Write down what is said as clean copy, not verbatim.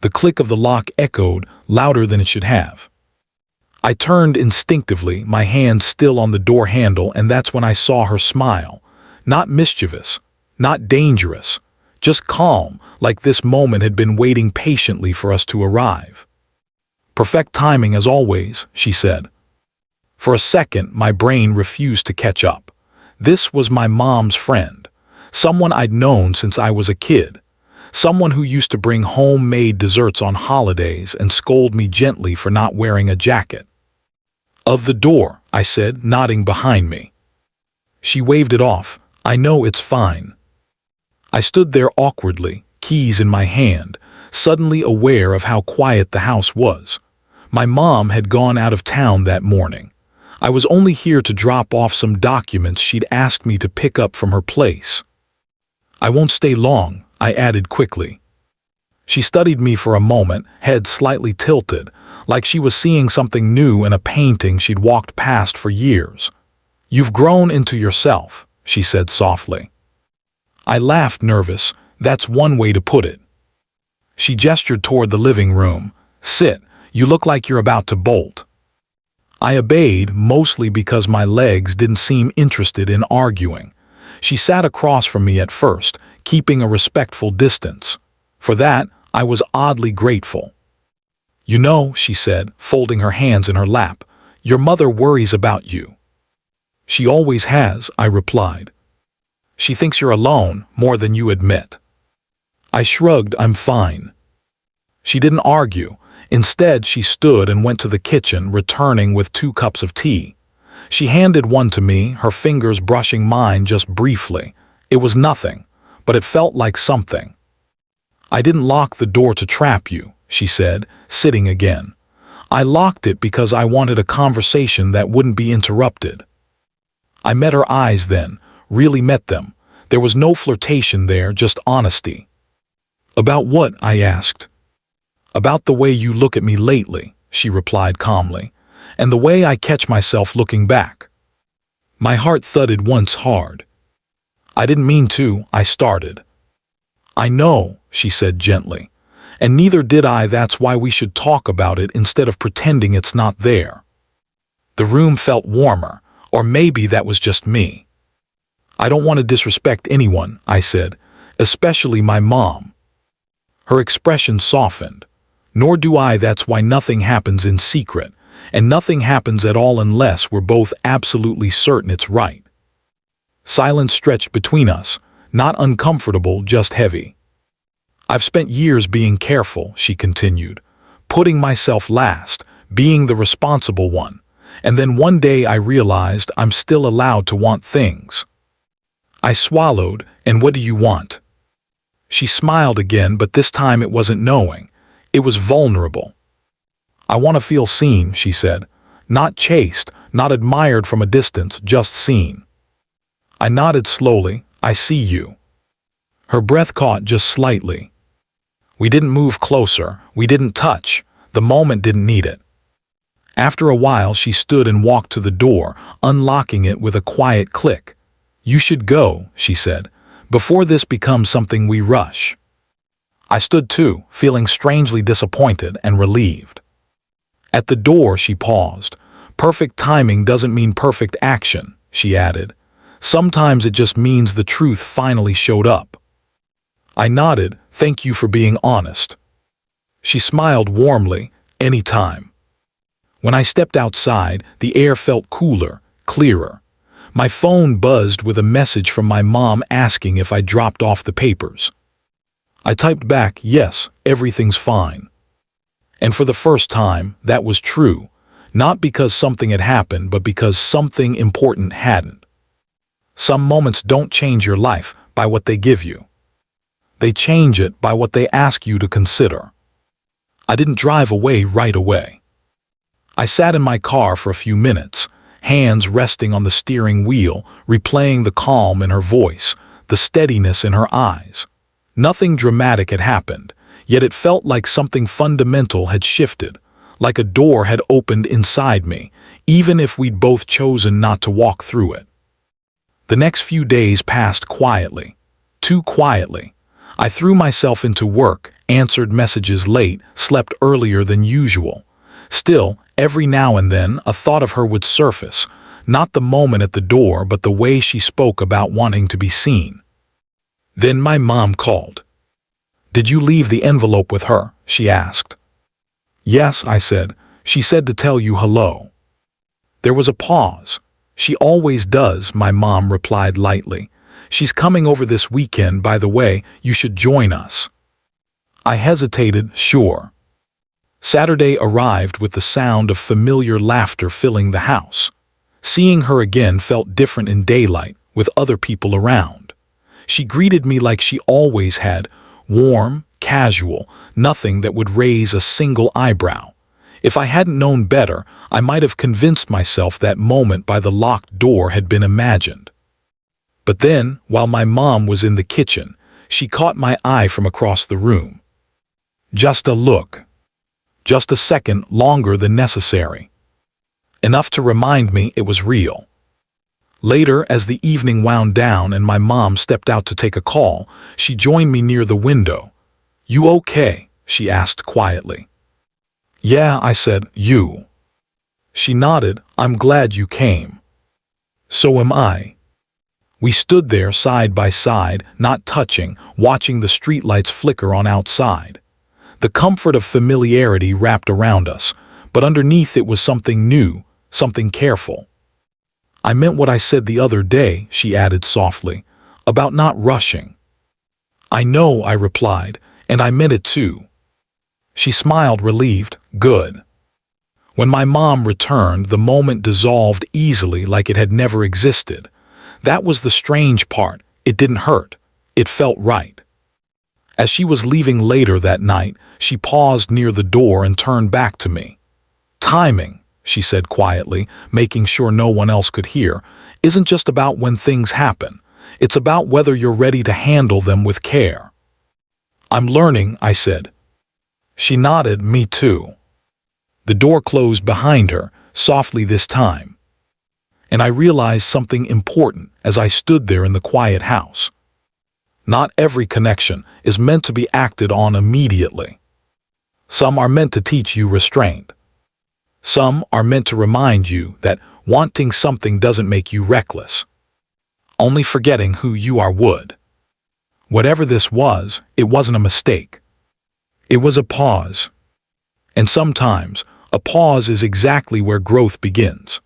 The click of the lock echoed louder than it should have. I turned instinctively, my hand still on the door handle, and that's when I saw her smile. Not mischievous, not dangerous, just calm, like this moment had been waiting patiently for us to arrive. "Perfect timing as always," she said. For a second, my brain refused to catch up. This was my mom's friend, someone I'd known since I was a kid, someone who used to bring homemade desserts on holidays and scold me gently for not wearing a jacket. "Of the door," I said, nodding behind me. She waved it off. "I know, it's fine." I stood there awkwardly, keys in my hand, suddenly aware of how quiet the house was. My mom had gone out of town that morning. I was only here to drop off some documents she'd asked me to pick up from her place. "I won't stay long," I added quickly. She studied me for a moment, head slightly tilted, like she was seeing something new in a painting she'd walked past for years. "You've grown into yourself," she said softly. I laughed, nervous. "That's one way to put it." She gestured toward the living room. "Sit, you look like you're about to bolt." I obeyed, mostly because my legs didn't seem interested in arguing. She sat across from me at first, keeping a respectful distance. For that, I was oddly grateful. "You know," she said, folding her hands in her lap, "your mother worries about you." "She always has," I replied. "She thinks you're alone, more than you admit." I shrugged. "I'm fine." She didn't argue. Instead, she stood and went to the kitchen, returning with 2 cups of tea. She handed one to me, her fingers brushing mine just briefly. It was nothing, but it felt like something. "I didn't lock the door to trap you," she said, sitting again. "I locked it because I wanted a conversation that wouldn't be interrupted." I met her eyes then, really met them. There was no flirtation there, just honesty. "About what?" I asked. "About the way you look at me lately," she replied calmly, "and the way I catch myself looking back." My heart thudded once hard. "I didn't mean to," I started. "I know," she said gently, "and neither did I. That's why we should talk about it instead of pretending it's not there." The room felt warmer, or maybe that was just me. "I don't want to disrespect anyone," I said, "especially my mom." Her expression softened. "Nor do I. That's why nothing happens in secret, and nothing happens at all unless we're both absolutely certain it's right." Silence stretched between us, not uncomfortable, just heavy. "I've spent years being careful," she continued, "putting myself last, being the responsible one, and then one day I realized I'm still allowed to want things." I swallowed. "And what do you want?" She smiled again, but this time it wasn't knowing. It was vulnerable. "I want to feel seen," she said. "Not chased, not admired from a distance, just seen." I nodded slowly. "I see you." Her breath caught just slightly. We didn't move closer. We didn't touch. The moment didn't need it. After a while, she stood and walked to the door, unlocking it with a quiet click. "You should go," she said, "before this becomes something we rush." I stood too, feeling strangely disappointed and relieved. At the door, she paused. "Perfect timing doesn't mean perfect action," she added. "Sometimes it just means the truth finally showed up." I nodded. "Thank you for being honest." She smiled warmly. "Anytime." When I stepped outside, the air felt cooler, clearer. My phone buzzed with a message from my mom asking if I dropped off the papers. I typed back, "Yes, everything's fine." And for the first time, that was true, not because something had happened, but because something important hadn't. Some moments don't change your life by what they give you. They change it by what they ask you to consider. I didn't drive away right away. I sat in my car for a few minutes, hands resting on the steering wheel, replaying the calm in her voice, the steadiness in her eyes. Nothing dramatic had happened, yet it felt like something fundamental had shifted, like a door had opened inside me, even if we'd both chosen not to walk through it. The next few days passed quietly, too quietly. I threw myself into work, answered messages late, slept earlier than usual. Still, every now and then, a thought of her would surface, not the moment at the door, but the way she spoke about wanting to be seen. Then my mom called. "Did you leave the envelope with her?" she asked. "Yes," I said. "She said to tell you hello." There was a pause. "She always does," my mom replied lightly. "She's coming over this weekend, by the way. You should join us." I hesitated, sure. Saturday arrived with the sound of familiar laughter filling the house. Seeing her again felt different in daylight, with other people around. She greeted me like she always had, warm, casual, nothing that would raise a single eyebrow. If I hadn't known better, I might have convinced myself that moment by the locked door had been imagined. But then, while my mom was in the kitchen, she caught my eye from across the room. Just a look. Just a second longer than necessary. Enough to remind me it was real. Later, as the evening wound down and my mom stepped out to take a call, she joined me near the window. "You okay?" she asked quietly. "Yeah," I said. "You?" She nodded. "I'm glad you came." "So am I." We stood there side by side, not touching, watching the streetlights flicker on outside. The comfort of familiarity wrapped around us, but underneath it was something new, something careful. "I meant what I said the other day," she added softly, "about not rushing." "I know," I replied, "and I meant it too." She smiled, relieved. "Good." When my mom returned, the moment dissolved easily like it had never existed. That was the strange part. It didn't hurt. It felt right. As she was leaving later that night, she paused near the door and turned back to me. "Timing," she said quietly, making sure no one else could hear, "isn't just about when things happen. It's about whether you're ready to handle them with care." "I'm learning," I said. She nodded. "Me too." The door closed behind her, softly this time. And I realized something important as I stood there in the quiet house. Not every connection is meant to be acted on immediately. Some are meant to teach you restraint. Some are meant to remind you that wanting something doesn't make you reckless. Only forgetting who you are would. Whatever this was, it wasn't a mistake. It was a pause. And sometimes, a pause is exactly where growth begins.